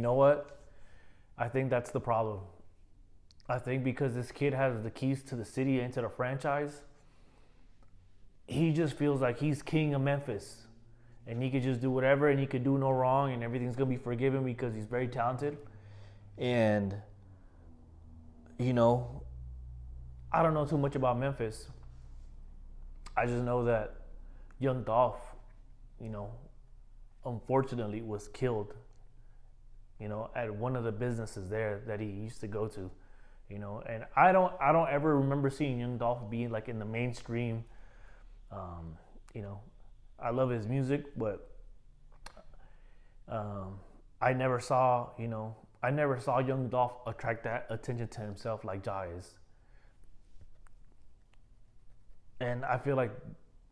know what? I think that's the problem. I think because this kid has the keys to the city and to the franchise, he just feels like he's king of Memphis. And he could just do whatever and he could do no wrong and everything's going to be forgiven because he's very talented. And, you know, I don't know too much about Memphis. I just know that young Dolph, you know, unfortunately was killed, you know, at one of the businesses there that he used to go to, you know. And I don't ever remember seeing young Dolph being like in the mainstream. You know, I love his music, but I never saw young Dolph attract that attention to himself like Ja is. And I feel like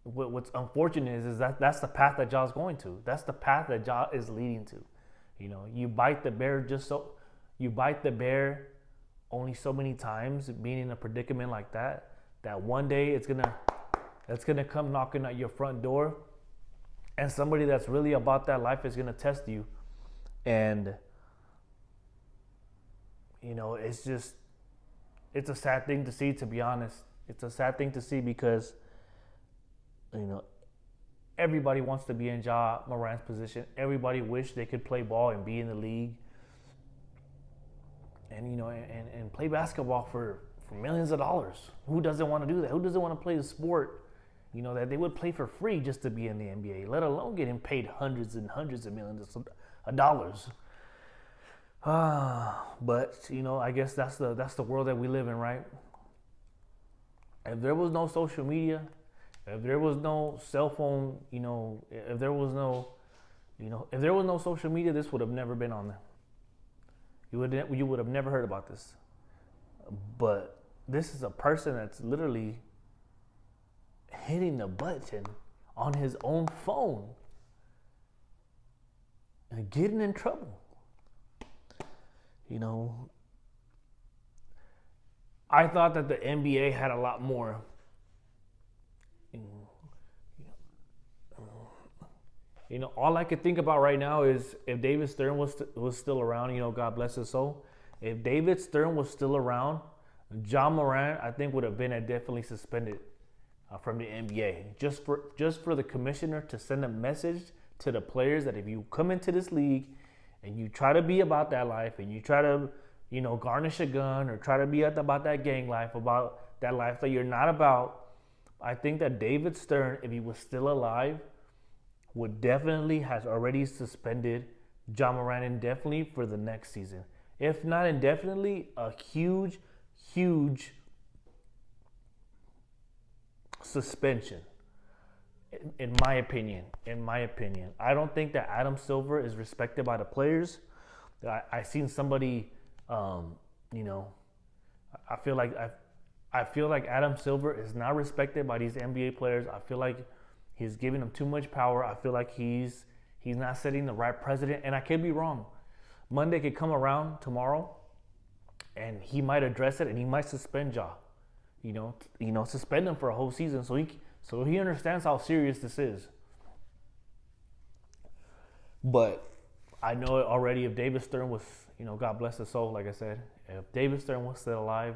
what's unfortunate is that that's the path that Ja's going to. That's the path that Ja is leading to. You know, you bite the bear only so many times, being in a predicament like that one day it's gonna come knocking at your front door, and somebody that's really about that life is gonna test you. And you know, it's a sad thing to see, to be honest. It's a sad thing to see because, you know, everybody wants to be in Ja Morant's position. Everybody wish they could play ball and be in the league. And, you know, and play basketball for millions of dollars. Who doesn't want to do that? Who doesn't want to play the sport, you know, that they would play for free just to be in the NBA, let alone getting paid hundreds and hundreds of millions of dollars. But, you know, I guess that's the world that we live in, right? If there was no social media, if there was no cell phone, you know, if there was no social media, this would have never been on there. You would have never heard about this. But this is a person that's literally hitting the button on his own phone and getting in trouble. You know, I thought that the NBA had a lot more. You know, all I could think about right now is if David Stern was still around, you know, God bless his soul. If David Stern was still around, Ja Morant, I think, would have been definitely suspended from the NBA. Just for the commissioner to send a message to the players that if you come into this league and you try to be about that life and you try to, you know, garnish a gun or try to be about that gang life, about that life that you're not about, I think that David Stern, if he was still alive, would definitely has already suspended Ja Morant indefinitely for the next season. If not indefinitely, a huge, huge suspension. In my opinion, I don't think that Adam Silver is respected by the players. I seen somebody, you know, I feel like Adam Silver is not respected by these NBA players. I feel like he's giving them too much power. I feel like he's not setting the right precedent, and I could be wrong. Monday could come around tomorrow, and he might address it, and he might suspend Ja. You know, suspend him for a whole season, so he understands how serious this is. But I know already if David Stern was, you know, God bless his soul, like I said, if David Stern was still alive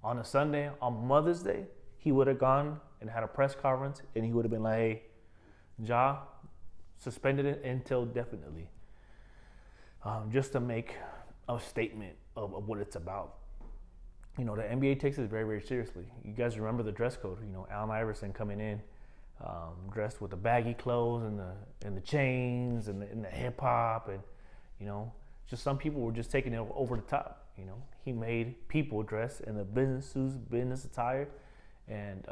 on a Sunday, on Mother's Day, he would have gone and had a press conference, and he would have been like, hey, Ja, suspended it until definitely. Just to make a statement of what it's about. You know, the NBA takes it very, very seriously. You guys remember the dress code. You know, Allen Iverson coming in dressed with the baggy clothes and the chains and the hip hop, and you know, just some people were just taking it over the top. You know, he made people dress in the business suits, business attire, and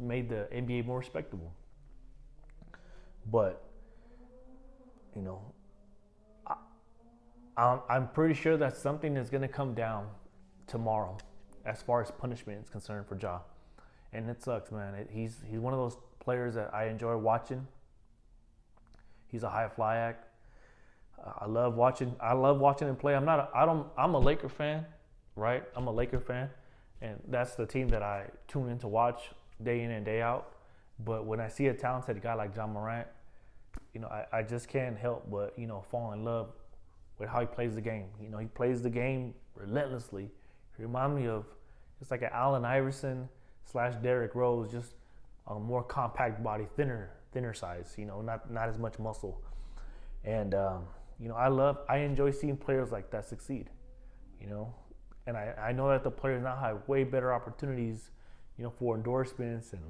made the NBA more respectable. But you know, I'm pretty sure that something is going to come down tomorrow as far as punishment is concerned for Ja. And it sucks, man. He's one of those players that I enjoy watching. He's a high fly act. I love watching him play. I'm a Laker fan, right? I'm a Laker fan, and that's the team that I tune in to watch day in and day out. But when I see a talented guy like Ja Morant, I just can't help but, fall in love with how he plays the game. He plays the game relentlessly. He reminds me of just like an Allen Iverson / Derrick Rose, just a more compact body, thinner size, not as much muscle. And, I enjoy seeing players like that succeed, and I know that the players now have way better opportunities, for endorsements and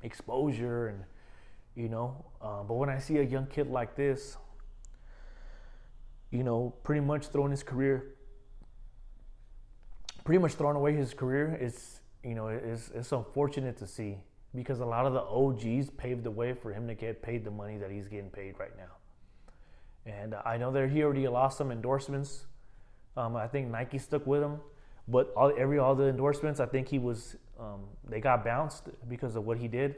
exposure and, but when I see a young kid like this, pretty much throwing away his career, it's unfortunate to see, because a lot of the OGs paved the way for him to get paid the money that he's getting paid right now. And I know that he already lost some endorsements. I think Nike stuck with him, but all the endorsements, I think they got bounced because of what he did.